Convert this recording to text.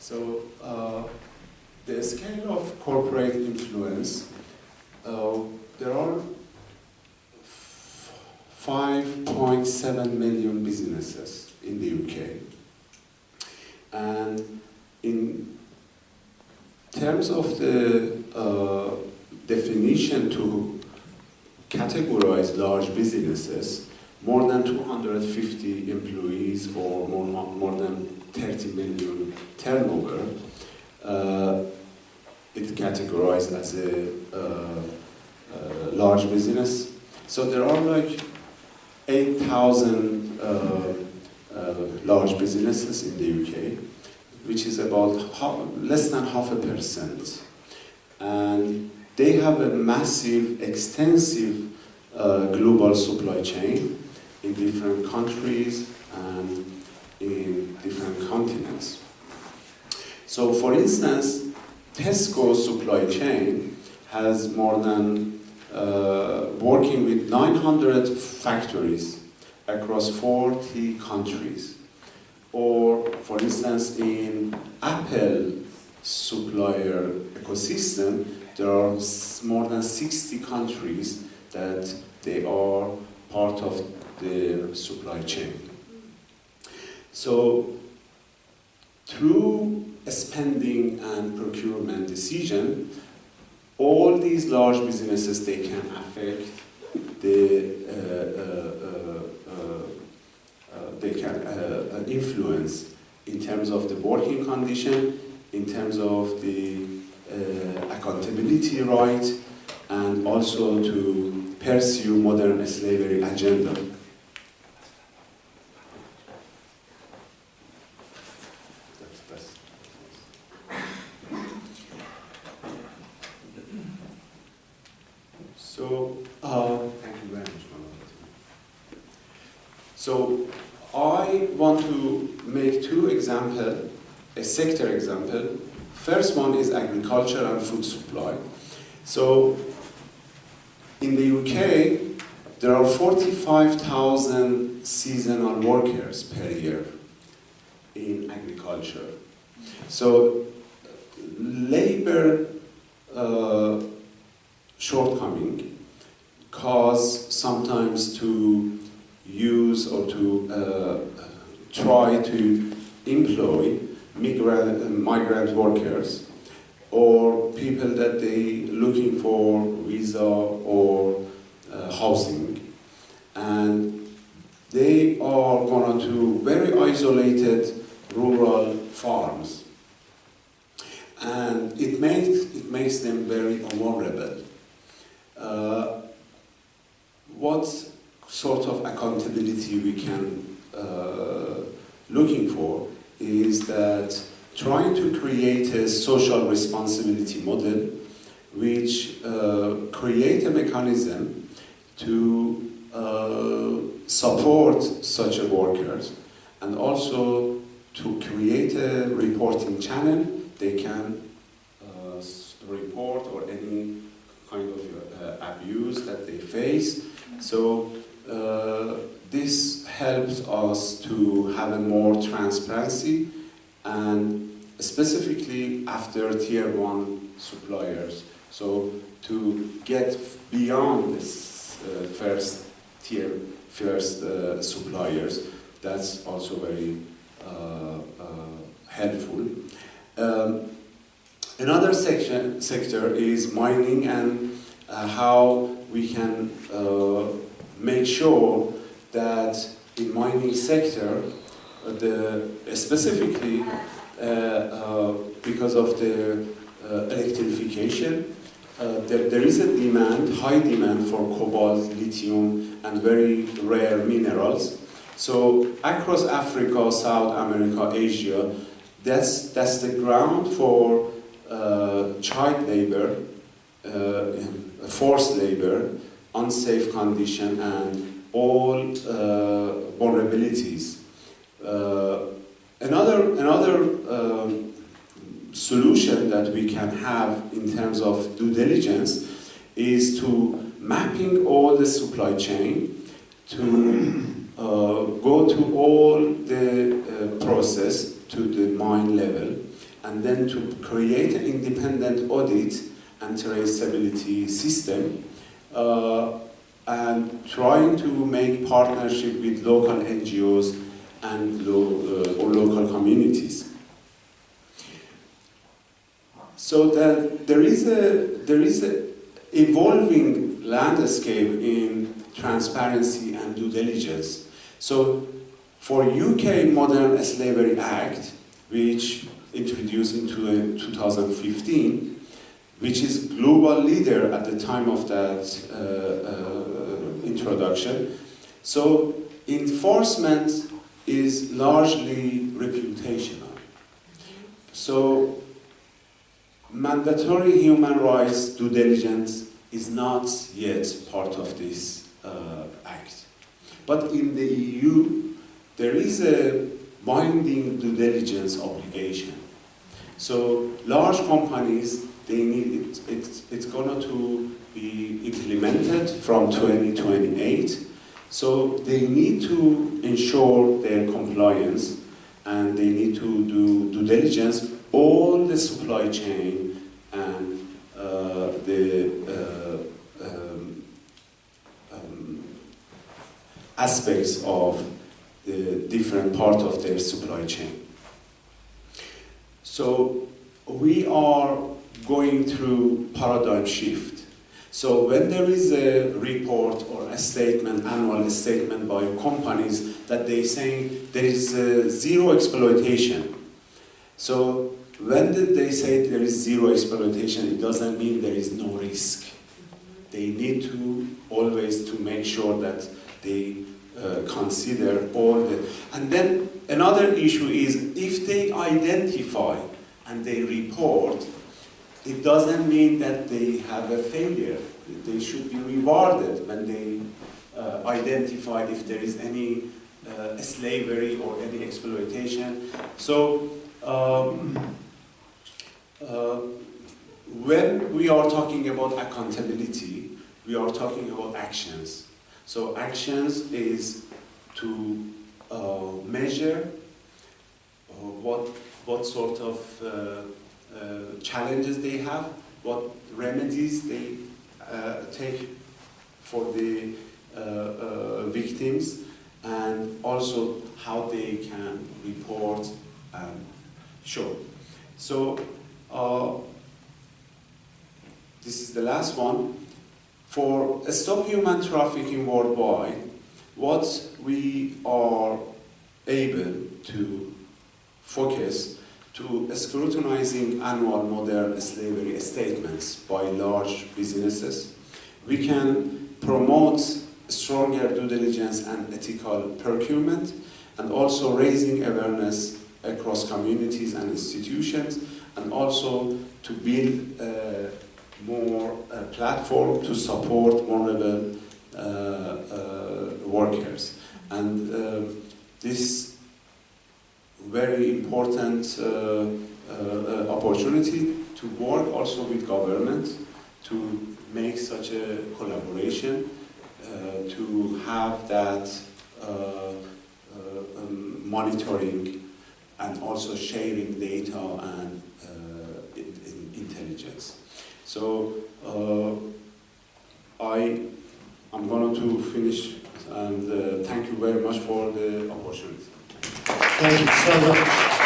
So the scale of corporate influence, there are 5.7 million businesses in the UK. And in terms of the definition to categorize large businesses, more than 250 employees or more than 30 million turnover, it's categorized as a large business. So there are like 8,000 large businesses in the UK, which is about less than 0.5%. And they have a massive, extensive global supply chain in different countries and in different continents. So for instance, Tesco's supply chain has more than working with 900 factories across 40 countries. Or, for instance, in Apple supplier ecosystem, there are more than 60 countries that they are part of the supply chain. So, through spending and procurement decision, all these large businesses, they can affect the they can influence in terms of the working condition, in terms of the accountability right, and also to pursue modern slavery agenda. So, thank you very much. So, I want to make two examples, a sector example. First one is agriculture and food supply. So, in the UK, there are 45,000 seasonal workers per year in agriculture. So, labor shortcoming cause sometimes to use or to try to employ migrant workers or people that they looking for visa or housing, and they are going to very isolated rural farms, and it makes them very vulnerable. What sort of accountability we can looking for is that trying to create a social responsibility model which create a mechanism to support such workers, and also to create a reporting channel they can report or any kind of abuse that they face. So this helps us to have a more transparency, and specifically after tier 1 suppliers. So to get beyond this first suppliers, that's also very helpful. Another sector is mining, and how we can make sure that in mining sector, specifically because of the electrification, there is a high demand for cobalt, lithium, and very rare minerals. So across Africa, South America, Asia, that's the ground for child labor, forced labor, unsafe condition, and all vulnerabilities. Another solution that we can have in terms of due diligence is to mapping all the supply chain, to go to all the process to the mine level, and then to create an independent audit and traceability system, and trying to make partnership with local NGOs and or local communities. So that there is a evolving landscape in transparency and due diligence. So for UK Modern Slavery Act, which introduced into 2015, which is global leader at the time of that introduction. So enforcement is largely reputational. So mandatory human rights due diligence is not yet part of this act. But in the EU, there is a binding due diligence obligation. So large companies, they need it's going to be implemented from 2028. So they need to ensure their compliance, and they need to do due diligence all the supply chain and the aspects of the different part of their supply chain. So we are going through paradigm shift. So when there is a report or a statement, annual statement by companies that they saying there is zero exploitation. So when they say there is zero exploitation, it doesn't mean there is no risk. They need to always to make sure that they consider all the... And then another issue is if they identify and they report, it doesn't mean that they have a failure. They should be rewarded when they identify if there is any slavery or any exploitation. So when we are talking about accountability, we are talking about actions. So actions is to measure what sort of challenges they have, what remedies they take for the victims, and also how they can report and show. So this is the last one. For Stop Human Trafficking Worldwide, what we are able to focus to scrutinizing annual modern slavery statements by large businesses. We can promote stronger due diligence and ethical procurement, and also raising awareness across communities and institutions, and also to build more platform to support vulnerable workers. And this very important opportunity to work also with government to make such a collaboration, to have that monitoring and also sharing data and intelligence. So I'm going to finish, and thank you very much for the opportunity. Thank you so much.